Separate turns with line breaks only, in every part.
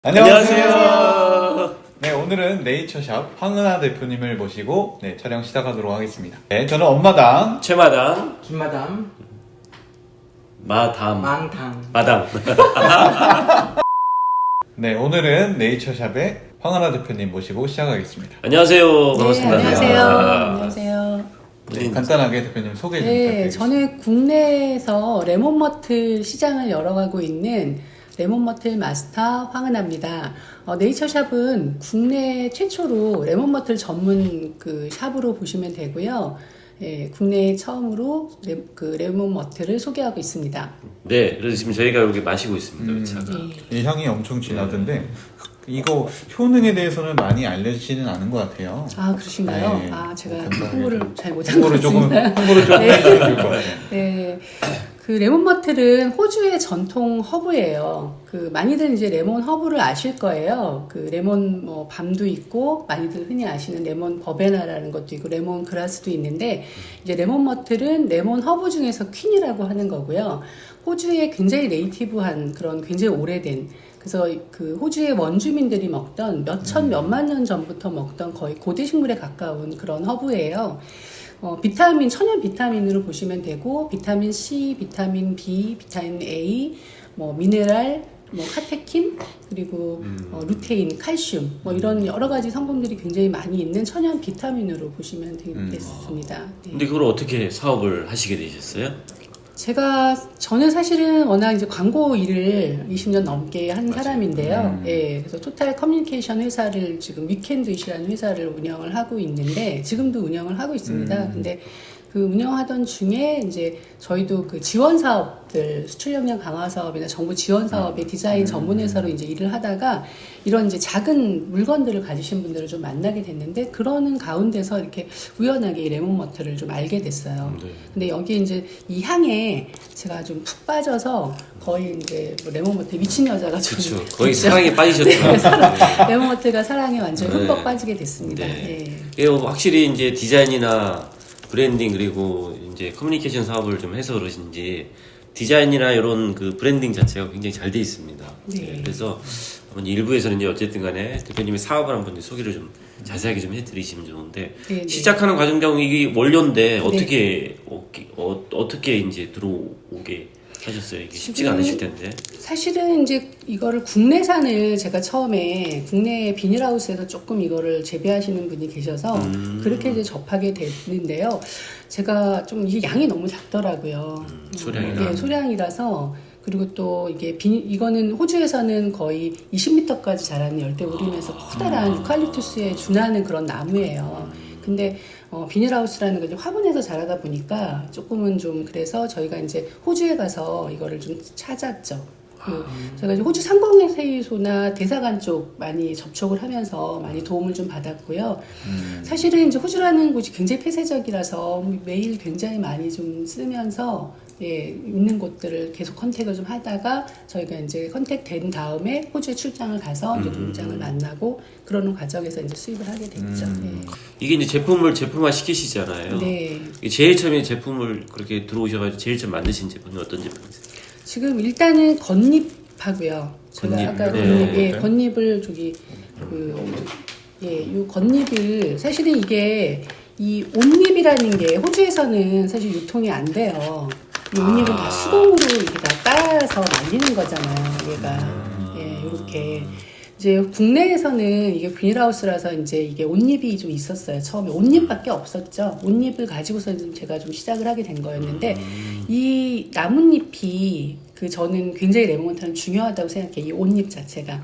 안녕하세요.
네, 오늘은 네이처샵 황은하 대표님을 모시고 촬영 시작하도록 하겠습니다. 네, 저는 엄마당
최마당,
김마담,
마담,
망당.
마담.
네, 오늘은 네이처샵의 황은하 대표님 모시고 시작하겠습니다.
안녕하세요. 반갑습니다.
네, 안녕하세요. 안녕하세요.
네, 간단하게 대표님 소개 좀
네,
부탁드리겠습니다.
저는 국내에서 레몬머틀 시장을 열어가고 있는 레몬머틀 마스터 황은하입니다. 네이처샵은 국내 최초로 레몬머틀 전문 그 샵으로 보시면 되고요. 예, 국내 처음으로 레몬머틀을 소개하고 있습니다.
네, 그래서 지금 저희가 여기 마시고 있습니다. 이 차가.
이 향이 엄청 진하던데 이거 효능에 대해서는 많이 알려지지는 않은 것 같아요.
아, 그러신가요?
네.
아, 제가
간단하게
홍보를
좀.
잘 못한 것
홍보를 조금
같습니다.
해주시면 좋을 것 같아요.
네. 그 레몬머틀은 호주의 전통 허브예요. 그 많이들 이제 레몬 허브를 아실 거예요. 그 레몬 뭐 밤도 있고 많이들 흔히 아시는 레몬 버베나라는 것도 있고 레몬 그라스도 있는데 이제 레몬머틀은 레몬 허브 중에서 퀸이라고 하는 거고요. 호주에 굉장히 네이티브한 그런 굉장히 오래된 그래서 그 호주의 원주민들이 먹던 몇만 년 전부터 먹던 거의 고대 식물에 가까운 그런 허브예요. 비타민, 천연 비타민으로 보시면 되고, 비타민 C, 비타민 B, 비타민 A, 뭐, 미네랄, 뭐, 카테킨, 그리고, 루테인, 칼슘, 뭐, 이런 여러 가지 성분들이 굉장히 많이 있는 천연 비타민으로 보시면 되겠습니다. 네.
근데 그걸 어떻게 사업을 하시게 되셨어요?
저는 사실은 워낙 이제 광고 일을 20년 넘게 한 사람인데요. 예, 그래서 토탈 커뮤니케이션 회사를 지금 위켄드이라는 회사를 운영을 하고 있는데, 지금도 운영을 하고 있습니다. 근데 그 운영하던 중에 이제 저희도 그 지원 사업들, 수출 역량 강화 사업이나 정부 지원 사업의 디자인 전문 회사로 이제 일을 하다가 이런 이제 작은 물건들을 가지신 분들을 좀 만나게 됐는데 그러는 가운데서 이렇게 우연하게 이 레몬머틀을 좀 알게 됐어요.
네.
근데 여기 이제 이 향에 제가 좀 푹 빠져서 거의 이제 뭐 레몬머틀 미친 여자가 좀
그렇죠. 거의
됐죠.
사랑에 빠지셨죠.
레몬머틀가 사랑에 완전히
네.
흠뻑 빠지게 됐습니다.
네.
예.
예, 확실히 이제 디자인이나 브랜딩 그리고 이제 커뮤니케이션 사업을 좀 해서 그러신지 디자인이나 이런 그 브랜딩 자체가 굉장히 잘 돼 있습니다.
네.
그래서 한번 일부에서는 이제 어쨌든 간에 대표님의 사업을 한번 소개를 좀 자세하게 좀 해드리시면 좋은데
네, 네.
시작하는 과정장 이게 원료인데 어떻게 이제 들어오게 하셨어요? 이게 쉽지가 않으실 텐데.
사실은 이제 이거를 국내산을 제가 처음에 국내 비닐하우스에서 조금 이거를 재배하시는 분이 계셔서 그렇게 이제 접하게 됐는데요. 제가 좀 이게 양이 너무 작더라고요.
소량이라.
네, 소량이라서 그리고 또 이게 이거는 호주에서는 거의 20m까지 자라는 열대우림에서 커다란 유칼립투스에 준하는 그런 나무예요. 근데 비닐하우스라는 건 이제 화분에서 자라다 보니까 조금은 좀 그래서 저희가 이제 호주에 가서 이거를 좀 찾았죠. 제가 이제 호주 상공회의소나 대사관 쪽 많이 접촉을 하면서 많이 도움을 좀 받았고요. 사실은 이제 호주라는 곳이 굉장히 폐쇄적이라서 매일 굉장히 많이 좀 쓰면서 있는 곳들을 계속 컨택을 좀 하다가 저희가 이제 컨택된 다음에 호주에 출장을 가서 이제 농장을 만나고 그러는 과정에서 이제 수입을 하게 됐죠.
이게 이제 제품화 시키시잖아요.
네.
제일 처음에 제품을 그렇게 들어오셔가지고 제일 처음 만드신 제품이 어떤 제품이세요?
지금 일단은 겉잎하고요. 제가
겉잎.
아까
네.
겉잎을 요 겉잎을 사실은 이게 이 옷잎이라는 게 호주에서는 사실 유통이 안 돼요. 이 옷잎은 다 수동으로 이렇게 다 따서 말리는 거잖아요. 얘가 이렇게. 이제 국내에서는 이게 비닐하우스라서 이제 이게 옷잎이 좀 있었어요. 처음에 옷잎밖에 없었죠. 옷잎을 가지고서 제가 좀 시작을 하게 된 거였는데 이 나뭇잎이 저는 굉장히 레몬머틀은 중요하다고 생각해요. 이 옷잎 자체가.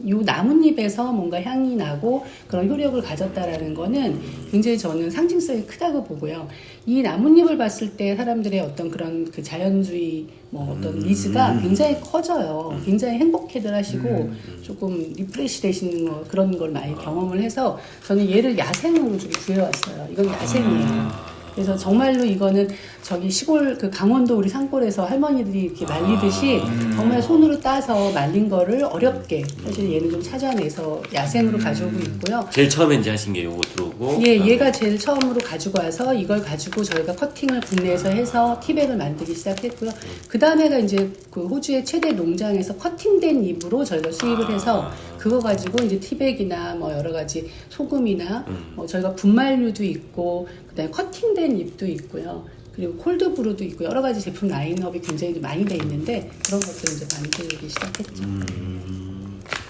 요 나뭇잎에서 뭔가 향이 나고 그런 효력을 가졌다라는 거는 굉장히 저는 상징성이 크다고 보고요. 이 나뭇잎을 봤을 때 사람들의 어떤 그런 그 자연주의 어떤 니즈가 굉장히 커져요. 굉장히 행복해들 하시고 조금 리프레시 되시는 그런 걸 많이 경험을 해서 저는 얘를 야생으로 좀 구해왔어요. 이건 야생이에요. 그래서 정말로 이거는 저기 시골 그 강원도 우리 산골에서 할머니들이 이렇게 말리듯이 정말 손으로 따서 말린 거를 어렵게 사실 얘는 좀 찾아내서 야생으로 가져오고 있고요.
제일 처음에 이제 하신 게 요거 들어오고.
예, 얘가 제일 처음으로 가지고 와서 이걸 가지고 저희가 커팅을 국내에서 해서 티백을 만들기 시작했고요. 그 다음에가 이제 그 호주의 최대 농장에서 커팅된 잎으로 저희가 수입을 해서 그거 가지고 이제 티백이나 뭐 여러 가지 소금이나 뭐 저희가 분말류도 있고 그다음에 커팅된 잎도 있고요. 그리고 콜드브루도 있고 여러 가지 제품 라인업이 굉장히 많이 돼 있는데 그런 것들을 이제 만들기 시작했죠.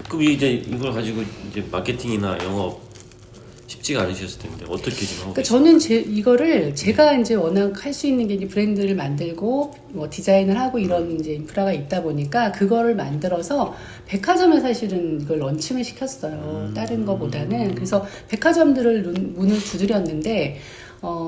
그럼 이제 이걸 가지고 이제 마케팅이나 영업 쉽지가 않으셨을 텐데 어떻게 좀 하고
그러니까
계세요?
저는 이거를 제가 이제 워낙 할 수 있는 게 이제 브랜드를 만들고 뭐 디자인을 하고 이런 이제 인프라가 있다 보니까 그거를 만들어서 백화점에 사실은 이걸 런칭을 시켰어요. 다른 거보다는. 그래서 백화점들을 문을 두드렸는데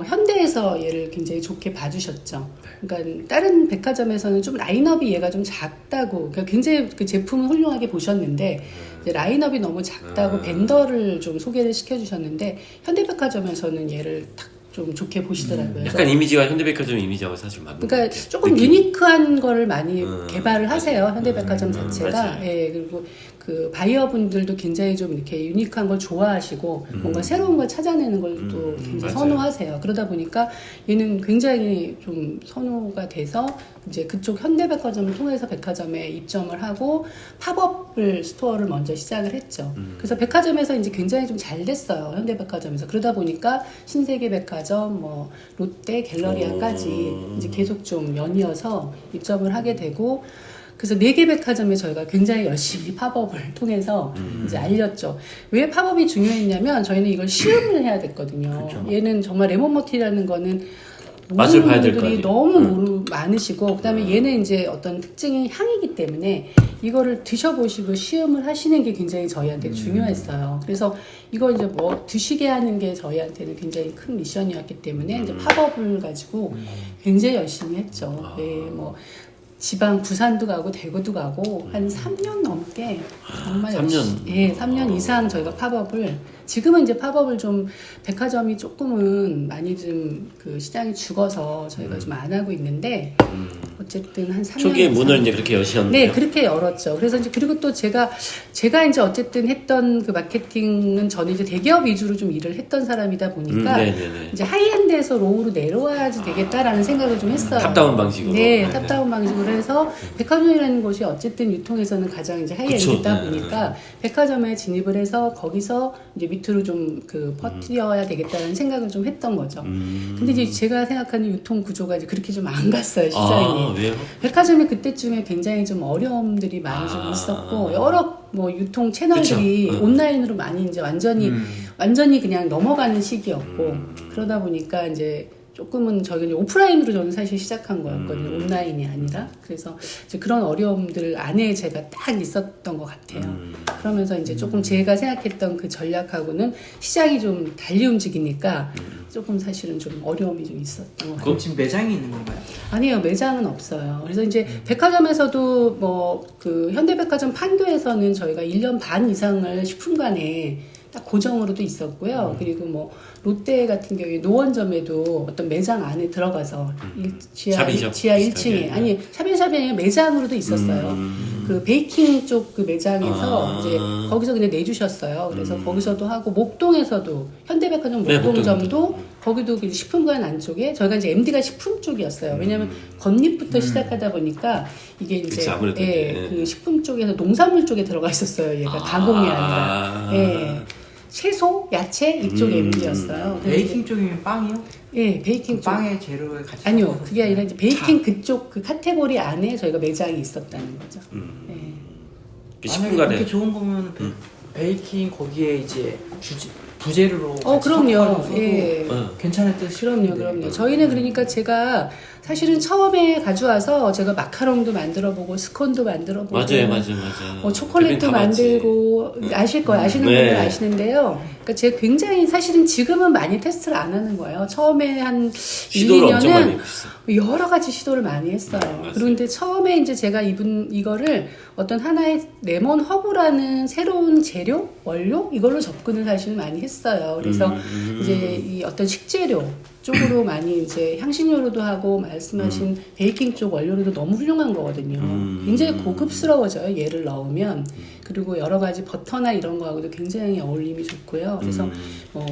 현대에서 얘를 굉장히 좋게 봐주셨죠. 그러니까 다른 백화점에서는 좀 라인업이 얘가 좀 작다고, 그러니까 굉장히 그 제품은 훌륭하게 보셨는데 이제 라인업이 너무 작다고 벤더를 좀 소개를 시켜주셨는데 현대백화점에서는 얘를 딱 좀 좋게 보시더라고요.
약간 이미지가 현대백화점 이미지하고 사실 맞는 것
그러니까
같아요.
조금
느낌이.
유니크한 거를 많이 개발을 하세요. 현대백화점 자체가.
맞아요.
예, 그리고 그 바이어분들도 굉장히 좀 이렇게 유니크한 걸 좋아하시고 뭔가 새로운 걸 찾아내는 걸 또 굉장히
맞아요.
선호하세요. 그러다 보니까 얘는 굉장히 좀 선호가 돼서 이제 그쪽 현대백화점을 통해서 백화점에 입점을 하고 팝업을 스토어를 먼저 시작을 했죠. 그래서 백화점에서 이제 굉장히 좀 잘 됐어요. 현대백화점에서. 그러다 보니까 신세계백화점, 뭐 롯데, 갤러리아까지 이제 계속 좀 연이어서 입점을 하게 되고 그래서 4개 백화점에 저희가 굉장히 열심히 팝업을 통해서 이제 알렸죠. 왜 팝업이 중요했냐면 저희는 이걸 시음을 해야 됐거든요.
그렇죠.
얘는 정말 레몬머티라는 거는
맛을
모르는
봐야 될거
분들이
아니에요.
너무 많으시고 그다음에 얘는 이제 어떤 특징이 향이기 때문에 이거를 드셔보시고 시음을 하시는 게 굉장히 저희한테 중요했어요. 그래서 이걸 이제 뭐 드시게 하는 게 저희한테는 굉장히 큰 미션이었기 때문에 이제 팝업을 가지고 굉장히 열심히 했죠. 네, 뭐 지방 부산도 가고 대구도 가고 한 3년 넘게 정말
3년?
예, 3년 이상 저희가 팝업을 지금은 이제 팝업을 좀 백화점이 조금은 많이 좀 그 시장이 죽어서 저희가 좀 안 하고 있는데 어쨌든 한 3년
초기에
이상.
문을 이제 그렇게 여셨는데요.
네, 그렇게 열었죠. 그래서 이제 그리고 또 제가 이제 어쨌든 했던 그 마케팅은 저는 이제 대기업 위주로 좀 일을 했던 사람이다 보니까
네네네.
이제 하이엔드에서 로우로 내려와야지 되겠다라는 생각을 좀 했어요.
탑다운 방식으로.
네,
네.
탑다운 방식으로 해서 백화점이라는 곳이 어쨌든 유통에서는 가장 이제 하이엔드다
그쵸.
보니까 백화점에 진입을 해서 거기서 이제 밑으로 좀 그 퍼뜨려야 되겠다는 생각을 좀 했던 거죠. 근데 이제 제가 생각하는 유통 구조가 이제 그렇게 좀 안 갔어요, 시장이.
아, 왜요?
백화점이 그때쯤에 굉장히 좀 어려움들이 많이 좀 있었고 여러 뭐 유통 채널들이
그쵸.
온라인으로 많이 이제 완전히 그냥 넘어가는 시기였고 그러다 보니까 이제 조금은 저기 오프라인으로 저는 사실 시작한 거였거든요. 온라인이 아니라. 그래서 이제 그런 어려움들 안에 제가 딱 있었던 것 같아요. 그러면서 이제 조금 제가 생각했던 그 전략하고는 시장이 좀 달리 움직이니까 조금 사실은 좀 어려움이 좀 있었던 것 같아요.
그럼 지금 매장이 있는 건가요?
아니에요. 매장은 없어요. 그래서 이제 백화점에서도 뭐 그 현대백화점 판교에서는 저희가 1년 반 이상을 식품관에 딱 고정으로도 있었고요. 그리고 뭐 롯데 같은 경우에 노원점에도 어떤 매장 안에 들어가서 지하
샵이죠.
1층에
비슷하게.
아니 샵이 아니라 매장으로도 있었어요. 그 베이킹 쪽 그 매장에서 이제 거기서 그냥 내주셨어요. 그래서 거기서도 하고 목동에서도 현대백화점
네,
목동점도 거기도 그 식품관 안쪽에 저희가 이제 MD가 식품 쪽이었어요. 왜냐하면 건립부터 시작하다 보니까 이게 이제
그치, 아무래도
예,
네.
그 식품 쪽에서 농산물 쪽에 들어가 있었어요. 얘가 가공이 아니라 예, 채소, 야채 이쪽 MD였어요.
베이킹 쪽이면 빵이요?
예, 베이킹 쪽.
빵의 재료를 같이
아니요,
섞어서
그게 아니라 이제 베이킹 그쪽 그 카테고리 안에 저희가 매장이 있었다는 거죠. 예.
그
만약에
식품관에
그렇게 좋은 거면 베이킹 거기에 이제 부재료로 같이
그럼요.
섞어서 써도
예.
괜찮을 듯
그럼요. 저희는 그러니까 제가 사실은 처음에 가져와서 제가 마카롱도 만들어보고 스콘도 만들어보고
맞아요.
초콜릿도
대표님 다 봤지.
만들고 아실 거예요. 아시는
네.
분들 아시는데요. 그러니까 제가 굉장히 사실은 지금은 많이 테스트를 안 하는 거예요. 처음에 한 1,
시도를 엄청 많이
2년은
했어.
여러 가지 시도를 많이 했어요.
맞아요.
그런데 처음에 이제 제가 이거를 어떤 하나의 레몬 허브라는 새로운 재료, 원료 이걸로 접근을 사실 많이 했어요. 그래서 이제 이 어떤 식재료 쪽으로 많이 이제 향신료로도 하고 말씀하신 베이킹 쪽 원료로도 너무 훌륭한 거거든요. 굉장히 고급스러워져요. 얘를 넣으면. 그리고 여러 가지 버터나 이런 거하고도 굉장히 어울림이 좋고요. 그래서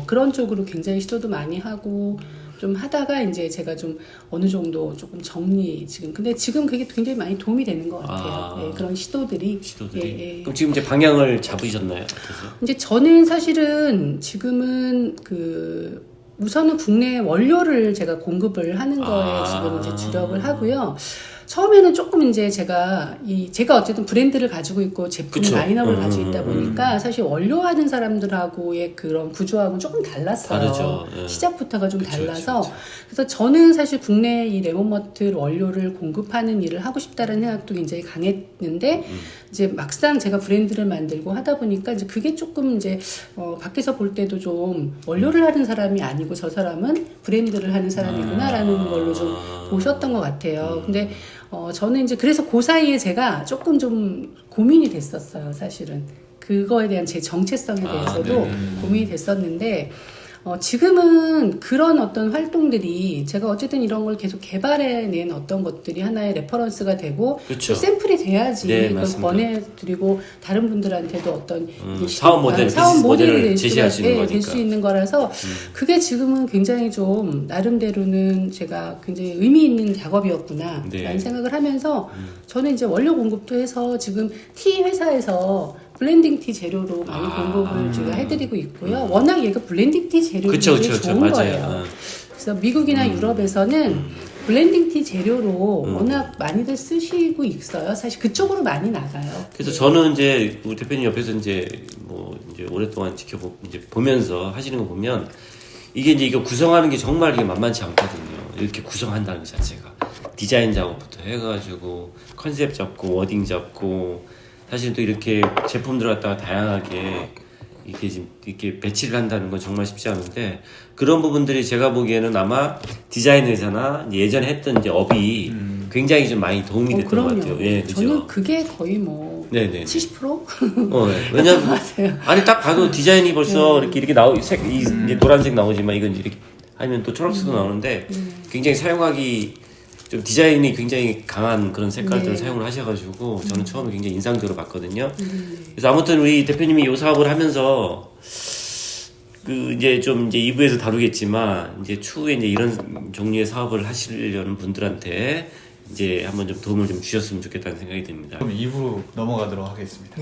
그런 쪽으로 굉장히 시도도 많이 하고 좀 하다가 이제 제가 좀 어느 정도 조금 정리 근데 지금 그게 굉장히 많이 도움이 되는 것 같아요. 예, 그런 시도들이. 예, 예.
그럼 지금 이제 방향을 잡으셨나요? 어떠세요?
이제 저는 사실은 지금은 우선은 국내 원료를 제가 공급을 하는 거에 지금 이제 주력을 하고요. 처음에는 조금 이제 제가 어쨌든 브랜드를 가지고 있고 제품
그쵸.
라인업을 가지고 있다 보니까 사실 원료하는 사람들하고의 그런 구조하고는 조금 달랐어요.
다르죠. 예.
시작부터가 좀
그쵸,
달라서
그쵸.
그래서 저는 사실 국내 이 레몬머틀 원료를 공급하는 일을 하고 싶다는 생각도 굉장히 강했는데 이제 막상 제가 브랜드를 만들고 하다 보니까 이제 그게 조금 이제 밖에서 볼 때도 좀 원료를 하는 사람이 아니고 저 사람은 브랜드를 하는 사람이구나라는 걸로 좀 보셨던 것 같아요. 근데 저는 이제 그래서 그 사이에 제가 조금 좀 고민이 됐었어요, 사실은. 그거에 대한 제 정체성에 대해서도 고민이 됐었는데, 지금은 그런 어떤 활동들이 제가 어쨌든 이런 걸 계속 개발해낸 어떤 것들이 하나의 레퍼런스가 되고
그쵸.
또 샘플이 돼야지
네,
그걸
맞습니다.
보내드리고 다른 분들한테도 어떤
사업 모델, 비즈니스 모델을 제시할 수 있는
될 수
거니까.
있는 거라서 그게 지금은 굉장히 좀 나름대로는 제가 굉장히 의미 있는 작업이었구나
네.
라는 생각을 하면서 저는 이제 원료 공급도 해서 지금 티 회사에서 블렌딩 티 재료로 많이 공급을 제가 해드리고 있고요. 워낙 얘가 블렌딩 티 재료들이
그쵸,
좋은
맞아요.
거예요. 그래서 미국이나 유럽에서는 블렌딩 티 재료로 워낙 많이들 쓰시고 있어요. 사실 그쪽으로 많이 나가요.
그래서 저는 이제 우리 대표님 옆에서 이제 오랫동안 이제 보면서 하시는 거 보면 이게 이제 이거 구성하는 게 정말 이게 만만치 않거든요. 이렇게 구성한다는 것 자체가 디자인 작업부터 해가지고 컨셉 잡고 워딩 잡고 사실 또 이렇게 제품들 갖다가 다양하게 이렇게 배치를 한다는 건 정말 쉽지 않은데 그런 부분들이 제가 보기에는 아마 디자인 회사나 예전에 했던 이제 업이 굉장히 좀 많이 도움이 됐던 것
그럼요.
같아요. 예, 그죠?
저는 그게 거의 뭐
네네.
70%?
네. 왜냐면
맞아요.
아니 딱 봐도 디자인이 벌써 이렇게 나오 이제 노란색 나오지만 이건 이렇게 하면 또 초록색도 나오는데 굉장히 사용하기 좀 디자인이 굉장히 강한 그런 색깔들을 사용을 하셔가지고 저는 처음에 굉장히 인상적으로 봤거든요. 그래서 아무튼 우리 대표님이 이 사업을 하면서 이제 2부에서 다루겠지만 이제 추후에 이제 이런 종류의 사업을 하시려는 분들한테 이제 한번 좀 도움을 좀 주셨으면 좋겠다는 생각이 듭니다.
그럼 2부로 넘어가도록 하겠습니다.